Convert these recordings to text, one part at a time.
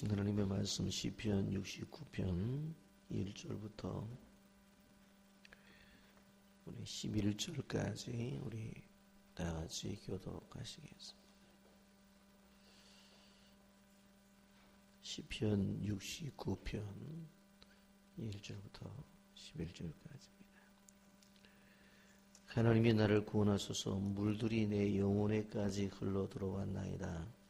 하나님의 말씀 시편 69편 1절부터 우리 11절까지 우리 다 같이 교독하시겠습니다. 시편 69편 1절부터 11절까지입니다. 하나님이 나를 구원하소서. 물들이 내 영혼에까지 흘러 들어왔나이다.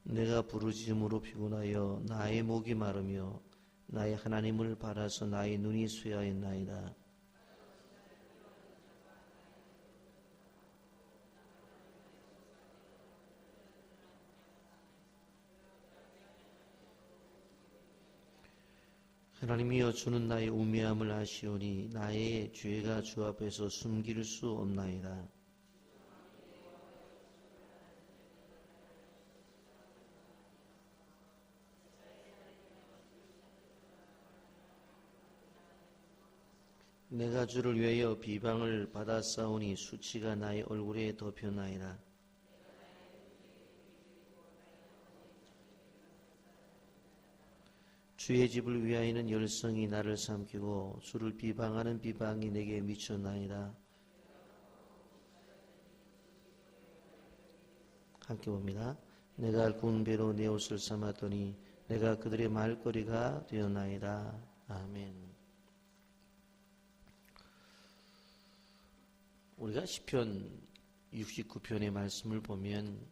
내가 부르짖음으로 피곤하여 나의 목이 마르며 나의 하나님을 바라서 나의 눈이 쇠하였나이다. 하나님이여, 주는 나의 우매함을 아시오니 나의 죄가 주 앞에서 숨길 수 없나이다. 내가 주를 위하여 비방을 받았사오니 수치가 나의 얼굴에 덮였나이다. 주의 집을 위하여는 열성이 나를 삼키고 주를 비방하는 비방이 내게 미쳤나이다. 함께 봅니다. 내가 군 배로 내 옷을 삼았더니 내가 그들의 말거리가 되었나이다. 아멘. 우리가 시편 69편의 말씀을 보면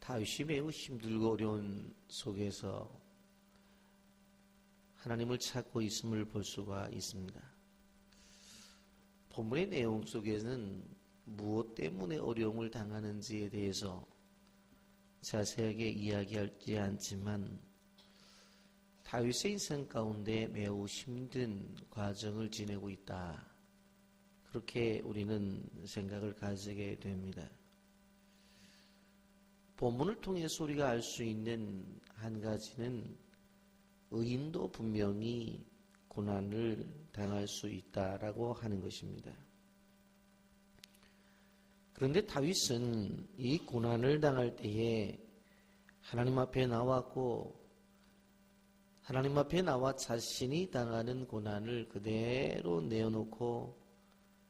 다윗이 매우 힘들고 어려운 속에서 하나님을 찾고 있음을 볼 수가 있습니다. 본문의 내용 속에는 무엇 때문에 어려움을 당하는지에 대해서 자세하게 이야기하지 않지만 다윗의 인생 가운데 매우 힘든 과정을 지내고 있다. 그렇게 우리는 생각을 가지게 됩니다. 본문을 통해서 우리가 알 수 있는 한 가지는 의인도 분명히 고난을 당할 수 있다라고 하는 것입니다. 그런데 다윗은 이 고난을 당할 때에 하나님 앞에 나왔고 하나님 앞에 나와 자신이 당하는 고난을 그대로 내어놓고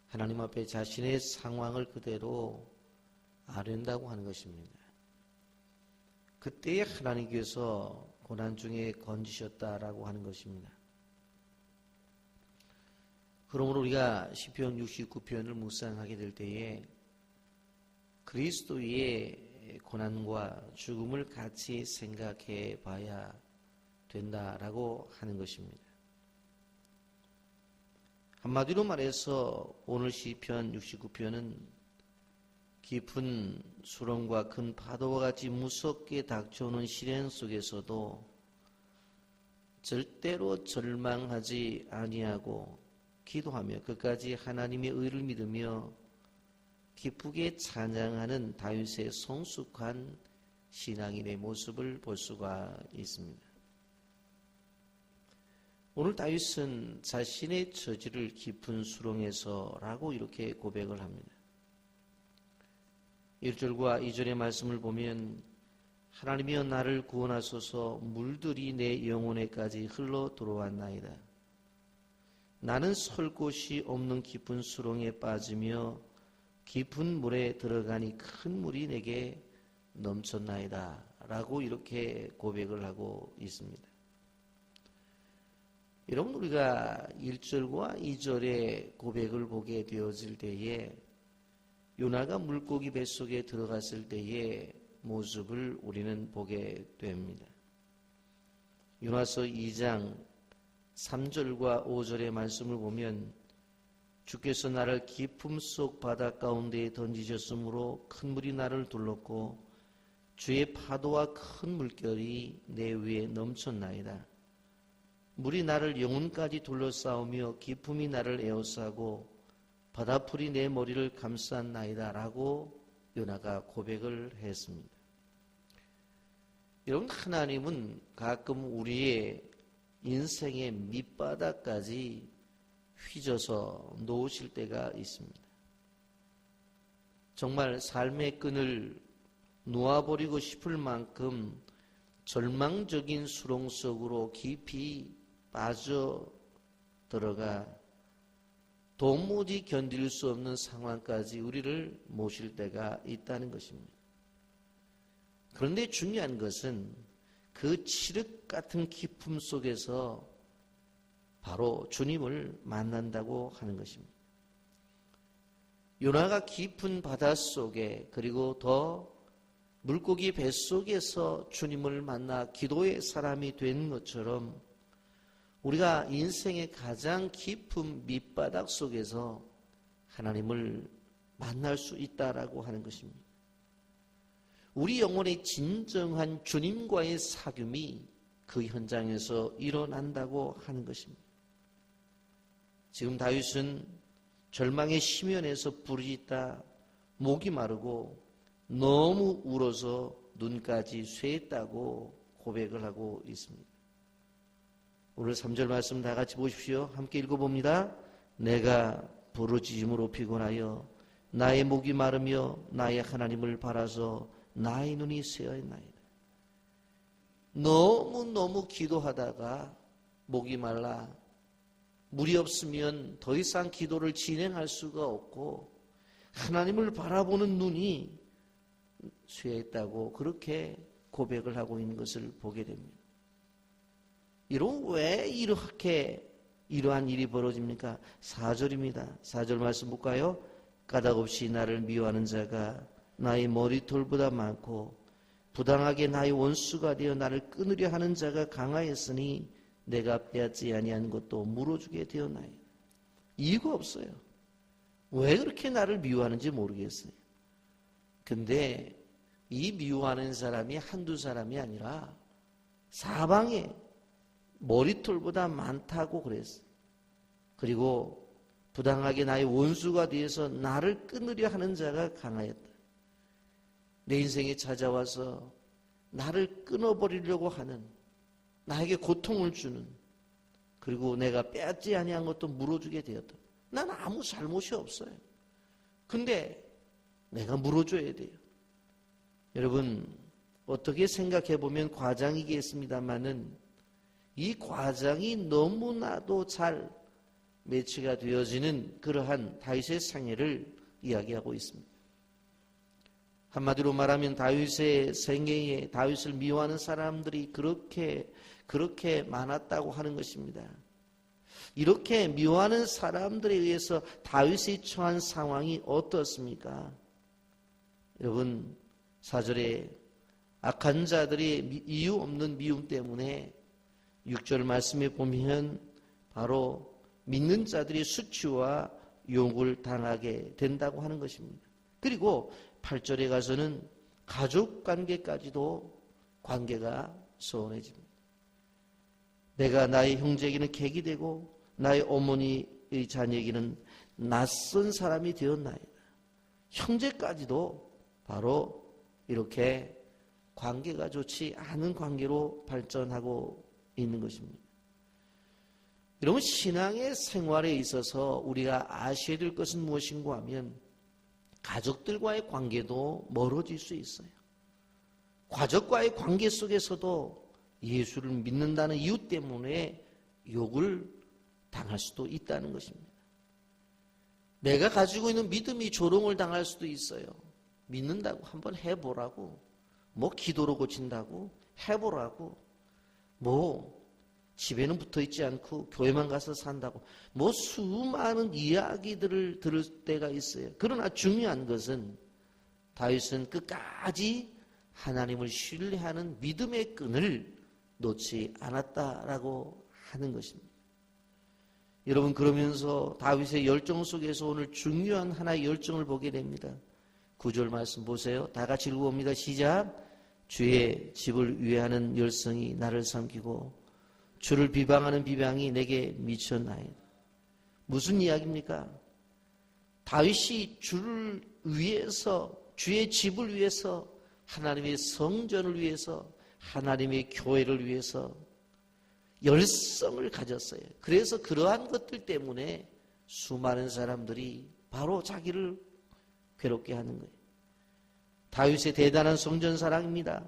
하나님 앞에 자신의 상황을 그대로 아른다고 하는 것입니다. 그때에 하나님께서 고난 중에 건지셨다라고 하는 것입니다. 그러므로 우리가 시편 69편을 묵상하게 될 때에 그리스도의 고난과 죽음을 같이 생각해 봐야 된다라고 하는 것입니다. 한마디로 말해서 오늘 시편 69편은 깊은 수렁과 큰 파도와 같이 무섭게 닥쳐오는 시련 속에서도 절대로 절망하지 아니하고 기도하며 끝까지 하나님의 의를 믿으며 기쁘게 찬양하는 다윗의 성숙한 신앙인의 모습을 볼 수가 있습니다. 오늘 다윗은 자신의 처지를 깊은 수렁에서라고 이렇게 고백을 합니다. 1절과 2절의 말씀을 보면 하나님이여 나를 구원하소서. 물들이 내 영혼에까지 흘러 들어왔나이다. 나는 설 곳이 없는 깊은 수렁에 빠지며 깊은 물에 들어가니 큰 물이 내게 넘쳤나이다 라고 이렇게 고백을 하고 있습니다. 여러분, 우리가 1절과 2절의 고백을 보게 되어질 때에 요나가 물고기 뱃속에 들어갔을 때의 모습을 우리는 보게 됩니다. 요나서 2장 3절과 5절의 말씀을 보면 주께서 나를 깊음 속 바다 가운데에 던지셨으므로 큰 물이 나를 둘렀고 주의 파도와 큰 물결이 내 위에 넘쳤나이다. 물이 나를 영혼까지 둘러싸우며 깊음이 나를 에워싸고 바다풀이 내 머리를 감쌌나이다 라고 요나가 고백을 했습니다. 여러분, 하나님은 가끔 우리의 인생의 밑바닥까지 휘져서 놓으실 때가 있습니다. 정말 삶의 끈을 놓아버리고 싶을 만큼 절망적인 수렁 속으로 깊이 빠져 들어가 도무지 견딜 수 없는 상황까지 우리를 모실 때가 있다는 것입니다. 그런데 중요한 것은 그 칠흑 같은 깊음 속에서 바로 주님을 만난다고 하는 것입니다. 요나가 깊은 바닷속에 그리고 더 물고기 뱃속에서 주님을 만나 기도의 사람이 된 것처럼 우리가 인생의 가장 깊은 밑바닥 속에서 하나님을 만날 수 있다라고 하는 것입니다. 우리 영혼의 진정한 주님과의 사귐이 그 현장에서 일어난다고 하는 것입니다. 지금 다윗은 절망의 심연에서 부르짖다 목이 마르고 너무 울어서 눈까지 쇠했다고 고백을 하고 있습니다. 오늘 3절 말씀 다 같이 보십시오. 함께 읽어봅니다. 내가 부르짖음으로 피곤하여 나의 목이 마르며 나의 하나님을 바라서 나의 눈이 쇠하였나이다. 너무너무 기도하다가 목이 말라 물이 없으면 더 이상 기도를 진행할 수가 없고 하나님을 바라보는 눈이 쇠했다고 그렇게 고백을 하고 있는 것을 보게 됩니다. 왜 이렇게 이러한 일이 벌어집니까? 4절입니다. 4절 말씀 볼까요? 까닭없이 나를 미워하는 자가 나의 머리털보다 많고 부당하게 나의 원수가 되어 나를 끊으려 하는 자가 강하였으니 내가 빼앗지 아니한 것도 물어주게 되었나이다. 이유가 없어요. 왜 그렇게 나를 미워하는지 모르겠어요. 근데 이 미워하는 사람이 한두 사람이 아니라 사방에 머리털보다 많다고 그랬어요. 그리고 부당하게 나의 원수가 되어서 나를 끊으려 하는 자가 강하였다. 내 인생에 찾아와서 나를 끊어버리려고 하는, 나에게 고통을 주는, 그리고 내가 빼앗지 아니한 것도 물어주게 되었다. 난 아무 잘못이 없어요. 근데 내가 물어줘야 돼요. 여러분 어떻게 생각해 보면 과장이겠습니다만은 이 과장이 너무나도 잘 매치가 되어지는 그러한 다윗의 생애를 이야기하고 있습니다. 한마디로 말하면 다윗의 생애에 다윗을 미워하는 사람들이 그렇게 많았다고 하는 것입니다. 이렇게 미워하는 사람들에 의해서 다윗이 처한 상황이 어떻습니까? 여러분 4절에 악한 자들의 이유 없는 미움 때문에 6절 말씀에 보면 바로 믿는 자들이 수치와 욕을 당하게 된다고 하는 것입니다. 그리고 8절에 가서는 가족 관계까지도 관계가 소원해집니다. 내가 나의 형제에게는 객이 되고 나의 어머니의 자녀에게는 낯선 사람이 되었나이다. 형제까지도 바로 이렇게 관계가 좋지 않은 관계로 발전하고 있는 것입니다. 여러분 신앙의 생활에 있어서 우리가 아셔야 될 것은 무엇인가 하면 가족들과의 관계도 멀어질 수 있어요. 가족과의 관계 속에서도 예수를 믿는다는 이유 때문에 욕을 당할 수도 있다는 것입니다. 내가 가지고 있는 믿음이 조롱을 당할 수도 있어요. 믿는다고 한번 해보라고, 뭐 기도로 고친다고 해보라고, 뭐 집에는 붙어있지 않고 교회만 가서 산다고, 뭐 수많은 이야기들을 들을 때가 있어요. 그러나 중요한 것은 다윗은 끝까지 하나님을 신뢰하는 믿음의 끈을 놓지 않았다라고 하는 것입니다. 여러분 그러면서 다윗의 열정 속에서 오늘 중요한 하나의 열정을 보게 됩니다. 9절 말씀 보세요. 다 같이 읽어봅니다. 시작. 주의 집을 위하는 열성이 나를 삼키고 주를 비방하는 비방이 내게 미쳤나이다. 무슨 이야기입니까? 다윗이 주를 위해서, 주의 집을 위해서, 하나님의 성전을 위해서, 하나님의 교회를 위해서 열성을 가졌어요. 그래서 그러한 것들 때문에 수많은 사람들이 바로 자기를 괴롭게 하는 거예요. 다윗의 대단한 성전 사랑입니다.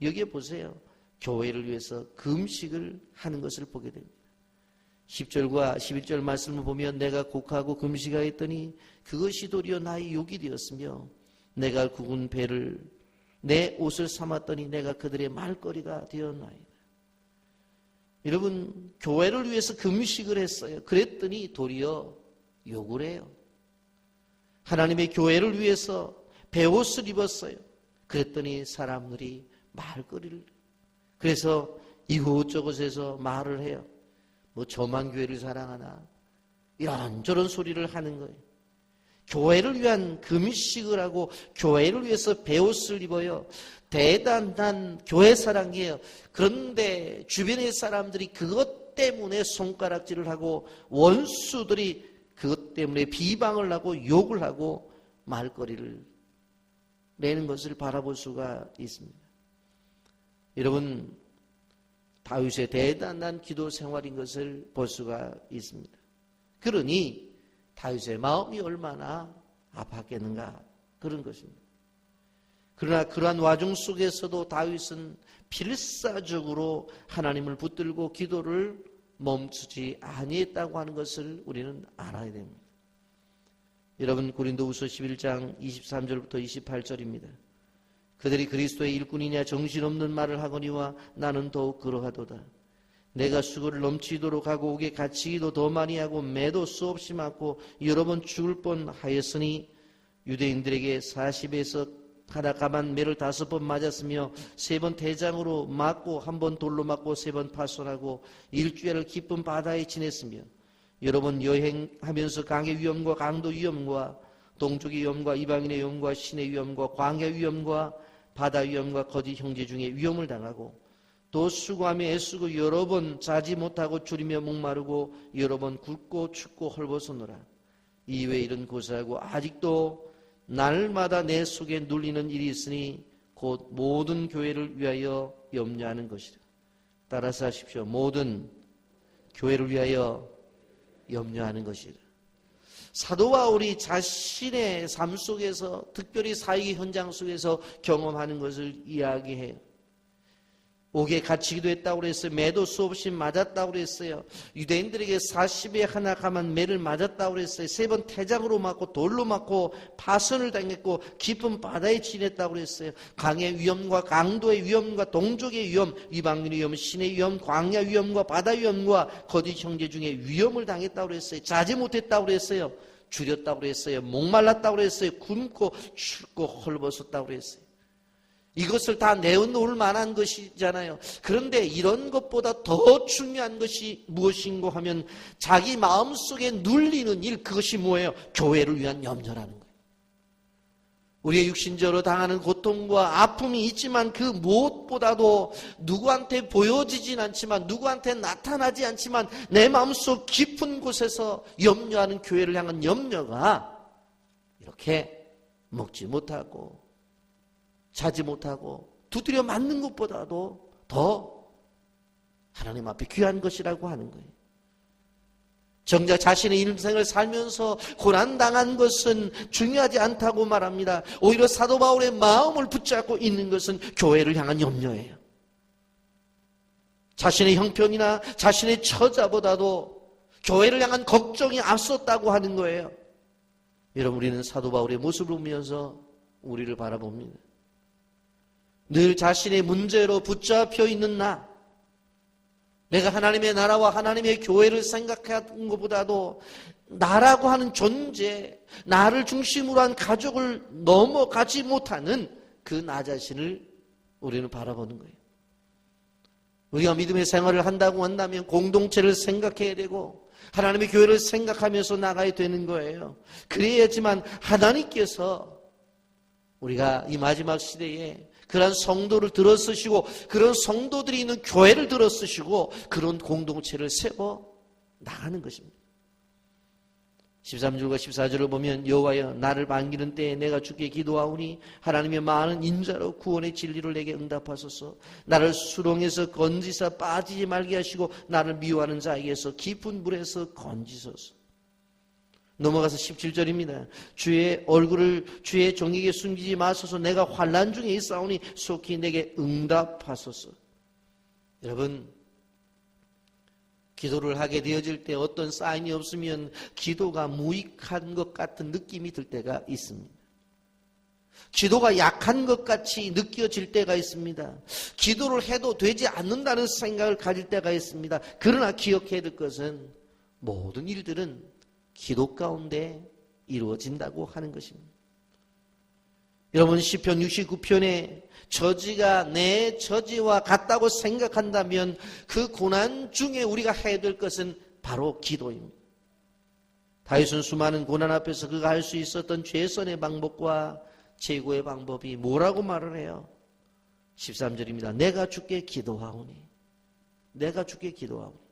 여기에 보세요. 교회를 위해서 금식을 하는 것을 보게 됩니다. 10절과 11절 말씀을 보면 내가 곡하고 금식하였더니 그것이 도리어 나의 욕이 되었으며 내가 굵은 배를 내 옷을 삼았더니 내가 그들의 말거리가 되었나이다. 여러분, 교회를 위해서 금식을 했어요. 그랬더니 도리어 욕을 해요. 하나님의 교회를 위해서 베옷을 입었어요. 그랬더니 사람들이 말거리를, 그래서 이곳저곳에서 말을 해요. 뭐 저만 교회를 사랑하나 이런저런 소리를 하는 거예요. 교회를 위한 금식을 하고 교회를 위해서 베옷을 입어요. 대단한 교회 사랑이에요. 그런데 주변의 사람들이 그것 때문에 손가락질을 하고 원수들이 그것 때문에 비방을 하고 욕을 하고 말거리를 내는 것을 바라볼 수가 있습니다. 여러분, 다윗의 대단한 기도 생활인 것을 볼 수가 있습니다. 그러니 다윗의 마음이 얼마나 아팠겠는가 그런 것입니다. 그러나 그러한 와중 속에서도 다윗은 필사적으로 하나님을 붙들고 기도를 멈추지 아니했다고 하는 것을 우리는 알아야 됩니다. 여러분, 고린도후서 11장 23절부터 28절입니다. 그들이 그리스도의 일꾼이냐 정신없는 말을 하거니와 나는 더욱 그러하도다. 내가 수고를 넘치도록 하고 옥에 갇히기도 더 많이 하고 매도 수없이 맞고 여러 번 죽을 뻔하였으니 유대인들에게 40에서 하나 가만 매를 5번 맞았으며 3번 대장으로 맞고 1번 돌로 맞고 3번 파손하고 일주일을 깊은 바다에 지냈으며 여러 번 여행하면서 강의 위험과 강도 위험과 동족의 위험과 이방인의 위험과 신의 위험과 광야 위험과 바다 위험과 거짓 형제 중에 위험을 당하고 또 수고하며 애쓰고 여러 번 자지 못하고 줄이며 목마르고 여러 번 굵고 춥고 헐벗었노라. 이외에 이런 고사하고 아직도 날마다 내 속에 눌리는 일이 있으니 곧 모든 교회를 위하여 염려하는 것이라. 따라서 하십시오. 모든 교회를 위하여 염려하는 것이라. 사도 바울이 자신의 삶 속에서 특별히 사역의 현장 속에서 경험하는 것을 이야기해요. 옥에 갇히기도 했다고 그랬어요. 매도 수없이 맞았다고 그랬어요. 유대인들에게 40에 하나 가만 매를 맞았다고 그랬어요. 3번 태장으로 맞고 돌로 맞고 파선을 당했고 깊은 바다에 지냈다고 그랬어요. 강의 위험과 강도의 위험과 동족의 위험, 이방인의 위험, 신의 위험, 광야 위험과 바다 위험과 거짓 형제 중에 위험을 당했다고 그랬어요. 자지 못했다고 그랬어요. 줄였다고 그랬어요. 목말랐다고 그랬어요. 굶고 춥고 헐벗었다고 그랬어요. 이것을 다 내어놓을 만한 것이잖아요. 그런데 이런 것보다 더 중요한 것이 무엇인가 하면 자기 마음속에 눌리는 일, 그것이 뭐예요? 교회를 위한 염려라는 거예요. 우리의 육신적으로 당하는 고통과 아픔이 있지만 그 무엇보다도 누구한테 보여지진 않지만 누구한테 나타나지 않지만 내 마음속 깊은 곳에서 염려하는 교회를 향한 염려가 이렇게 먹지 못하고 자지 못하고 두드려 맞는 것보다도 더 하나님 앞에 귀한 것이라고 하는 거예요. 정작 자신의 인생을 살면서 고난당한 것은 중요하지 않다고 말합니다. 오히려 사도 바울의 마음을 붙잡고 있는 것은 교회를 향한 염려예요. 자신의 형편이나 자신의 처자보다도 교회를 향한 걱정이 앞섰다고 하는 거예요. 여러분, 우리는 사도 바울의 모습을 보면서 우리를 바라봅니다. 늘 자신의 문제로 붙잡혀 있는 내가 하나님의 나라와 하나님의 교회를 생각하는 것보다도 나라고 하는 존재, 나를 중심으로 한 가족을 넘어가지 못하는 그 나 자신을 우리는 바라보는 거예요. 우리가 믿음의 생활을 한다고 한다면 공동체를 생각해야 되고 하나님의 교회를 생각하면서 나가야 되는 거예요. 그래야지만 하나님께서 우리가 이 마지막 시대에 그런 성도를 들어쓰시고 그런 성도들이 있는 교회를 들어쓰시고 그런 공동체를 세워 나가는 것입니다. 13절과 14절을 보면 여호와여 나를 반기는 때에 내가 주께 기도하오니 하나님의 많은 인자로 구원의 진리를 내게 응답하소서. 나를 수렁에서 건지사 빠지지 말게 하시고 나를 미워하는 자에게서 깊은 물에서 건지소서. 넘어가서 17절입니다. 주의 얼굴을 주의 종에게 숨기지 마소서. 내가 환난 중에 있사오니 속히 내게 응답하소서. 여러분, 기도를 하게 되어질 때 어떤 사인이 없으면 기도가 무익한 것 같은 느낌이 들 때가 있습니다. 기도가 약한 것 같이 느껴질 때가 있습니다. 기도를 해도 되지 않는다는 생각을 가질 때가 있습니다. 그러나 기억해야 될 것은 모든 일들은 기도 가운데 이루어진다고 하는 것입니다. 여러분, 시편 69편에 저지가 내 저지와 같다고 생각한다면 그 고난 중에 우리가 해야 될 것은 바로 기도입니다. 다윗은 수많은 고난 앞에서 그가 할 수 있었던 최선의 방법과 최고의 방법이 뭐라고 말을 해요? 13절입니다. 내가 주께 기도하오니. 내가 주께 기도하오니.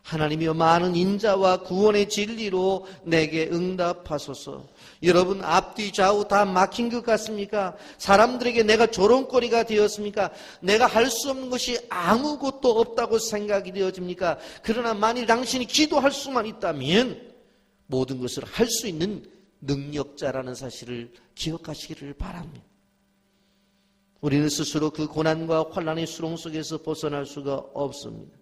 하나님이여 많은 인자와 구원의 진리로 내게 응답하소서. 여러분, 앞뒤 좌우 다 막힌 것 같습니까? 사람들에게 내가 조롱거리가 되었습니까? 내가 할 수 없는 것이 아무것도 없다고 생각이 되어집니까? 그러나 만일 당신이 기도할 수만 있다면 모든 것을 할 수 있는 능력자라는 사실을 기억하시기를 바랍니다. 우리는 스스로 그 고난과 환난의 수렁 속에서 벗어날 수가 없습니다.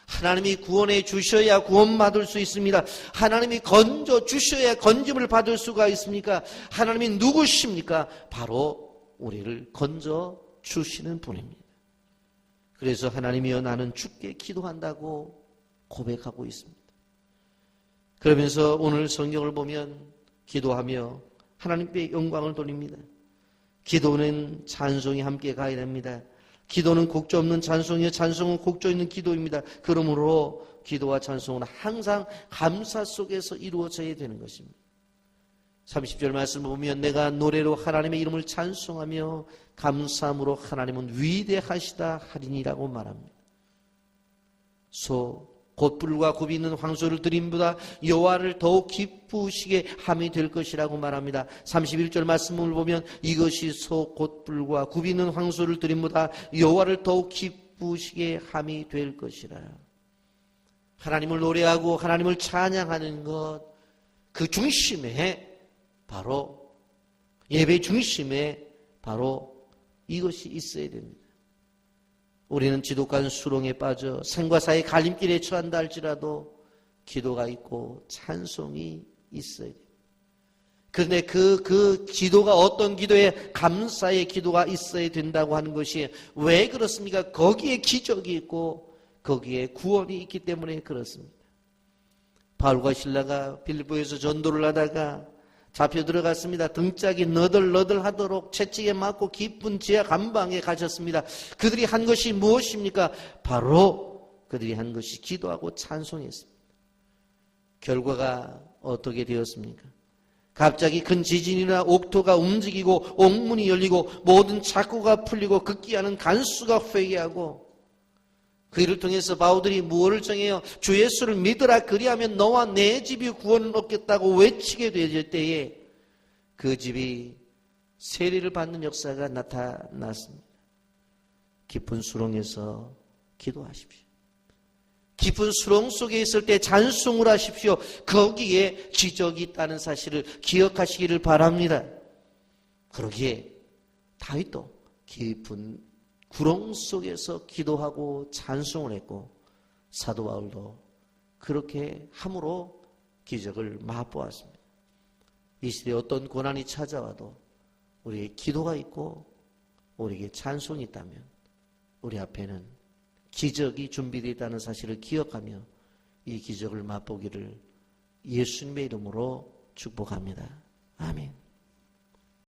하나님이 구원해 주셔야 구원받을 수 있습니다. 하나님이 건져 주셔야 건짐을 받을 수가 있습니까? 하나님이 누구십니까? 바로 우리를 건져 주시는 분입니다. 그래서 하나님이여 나는 주께 기도한다고 고백하고 있습니다. 그러면서 오늘 성경을 보면 기도하며 하나님께 영광을 돌립니다. 기도는 찬송이 함께 가야 됩니다. 기도는 곡조 없는 찬송이요 찬송은 곡조 있는 기도입니다. 그러므로 기도와 찬송은 항상 감사 속에서 이루어져야 되는 것입니다. 30절 말씀을 보면 내가 노래로 하나님의 이름을 찬송하며 감사함으로 하나님은 위대하시다 하리니라고 말합니다. 곧불과 굽이 있는 황소를 드림보다 여호와를 더욱 기쁘시게 함이 될 것이라고 말합니다. 31절 말씀을 보면 이것이 곧불과 굽이 있는 황소를 드림보다 여호와를 더욱 기쁘시게 함이 될 것이라. 하나님을 노래하고 하나님을 찬양하는 것, 그 중심에 바로 예배 중심에 바로 이것이 있어야 됩니다. 우리는 지독한 수렁에 빠져 생과 사의 갈림길에 처한다 할지라도 기도가 있고 찬송이 있어야 돼요. 그런데 그 기도가 어떤 기도에 감사의 기도가 있어야 된다고 하는 것이 왜 그렇습니까? 거기에 기적이 있고 거기에 구원이 있기 때문에 그렇습니다. 바울과 실라가 빌립보에서 전도를 하다가 잡혀 들어갔습니다. 등짝이 너덜너덜하도록 채찍에 맞고 깊은 지하 감방에 가셨습니다. 그들이 한 것이 무엇입니까? 바로 그들이 한 것이 기도하고 찬송했습니다. 결과가 어떻게 되었습니까? 갑자기 큰 지진이나 옥토가 움직이고 옥문이 열리고 모든 착고가 풀리고 극기하는 간수가 회개하고 그 일을 통해서 바울들이 무엇을 정해요? 주 예수를 믿으라 그리하면 너와 내 집이 구원을 얻겠다고 외치게 되질 때에 그 집이 세례를 받는 역사가 나타났습니다. 깊은 수렁에서 기도하십시오. 깊은 수렁 속에 있을 때 찬송을 하십시오. 거기에 기적이 있다는 사실을 기억하시기를 바랍니다. 그러기에 다윗도 깊은 구렁 속에서 기도하고 찬송을 했고 사도 바울도 그렇게 함으로 기적을 맛보았습니다. 이 시대에 어떤 고난이 찾아와도 우리의 기도가 있고 우리에게 찬송이 있다면 우리 앞에는 기적이 준비되어 있다는 사실을 기억하며 이 기적을 맛보기를 예수님의 이름으로 축복합니다. 아멘.